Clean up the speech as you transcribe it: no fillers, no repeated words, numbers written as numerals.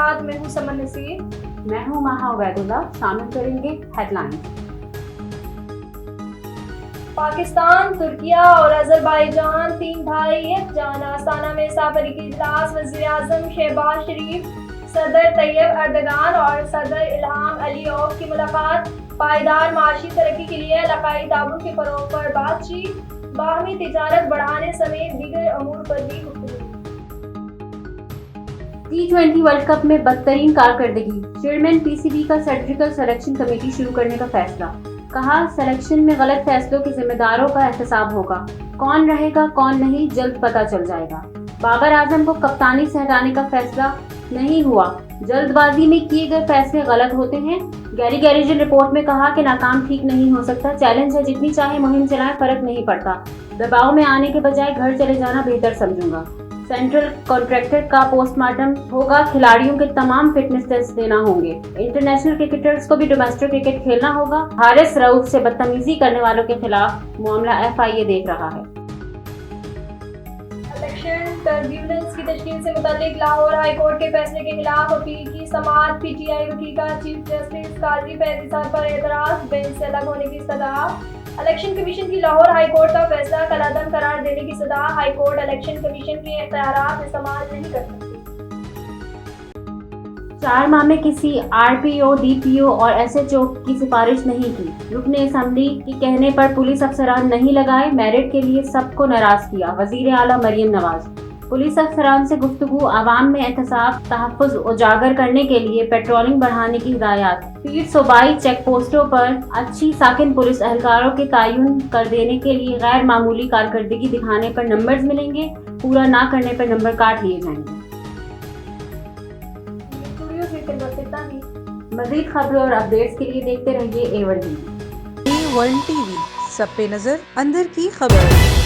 ساتھ میں ہوں سمن نصیر، میں ہوں ماہا عبید اللہ۔ شامل کریں گے ہیڈ لائنز۔ پاکستان، ترکیہ اور آذربائیجان تین بھائی یکجان۔ آستانہ میں سافریکی اجلاس، وزیر اعظم شہباز شریف، صدر طیب اردگان اور صدر الہام علیوف کی ملاقات۔ پائیدار معاشی ترقی کے لیے علاقائی تعاون کے فروغ پر بات چیت، باہمی تجارت بڑھانے سمیت دیگر امور پر بھی گفتگو۔ T20 ورلڈ کپ میں بدترین کارکردگی، چیئرمین پی سی بی کا سرجیکل سلیکشن کمیٹی شروع کرنے کا فیصلہ۔ کہا سلیکشن میں غلط فیصلوں کے ذمہ داروں کا احتساب ہوگا، کون رہے گا کون نہیں جلد پتہ چل جائے گا۔ بابر اعظم کو کپتانی سے ہٹانے کا فیصلہ نہیں ہوا، جلد بازی میں کیے گئے فیصلے غلط ہوتے ہیں۔ گیری گیریجن رپورٹ میں کہا کہ ناکام ٹھیک نہیں ہو سکتا، چیلنج ہے جتنی چاہے مہم چلائیں فرق نہیں پڑتا، دباؤ میں آنے کے بجائے گھر چلے جانا بہتر سمجھوں گا۔ سینٹرل کانٹریکٹر کا پوسٹ مارٹم ہوگا، کھلاڑیوں کے تمام فٹنس ٹیسٹ دینا ہوں گے۔ انٹرنیشنل کرکٹرز کو بھی ڈومیسٹک کرکٹ کھیلنا ہوگا۔ حارث رؤف سے بدتمیزی کرنے والوں کے خلاف معاملہ FIA دیکھ رہا ہے۔ الیکشن ٹربیونلز کی تشکیل سے متعلق لاہور ہائی کورٹ کے فیصلے کے خلاف اپیل کی سماعت۔ PTI وکیل کا چیف جسٹس قاضی فیض نثار پر اعتراض، بینچ سے الگ ہونے کی استدعا۔ الیکشن کمیشن کی لاہور ہائی کورٹ کا فیصلہ کالعدم قرار دینے کی استدعا۔ ہائی کورٹ الیکشن کمیشن کے اختیارات استعمال نہیں کر سکتی۔ 4 ماہ میں کسی RPO، DPO اور SHO کی سفارش نہیں کی۔ رکن اسمبلی کے کہنے پر پولیس افسران نہیں لگائے، میرٹ کے لیے سب کو ناراض کیا، وزیر اعلیٰ مریم نواز۔ پولیس افسران سے گفتگو، عوام میں احتساب تحفظ اجاگر کرنے کے لیے پیٹرولنگ بڑھانے کی ہدایات۔ پیر صوبائی چیک پوسٹوں پر اچھی ساکن پولیس اہلکاروں کے تعین کر دینے کے لیے غیر معمولی کارکردگی دکھانے پر نمبرز ملیں گے، پورا نہ کرنے پر نمبر کاٹ لیے جائیں گے۔ مزید خبروں اور اپڈیٹس کے لیے دیکھتے رہیے A1 TV۔ A1 TV، سب پہ نظر، اندر کی خبر۔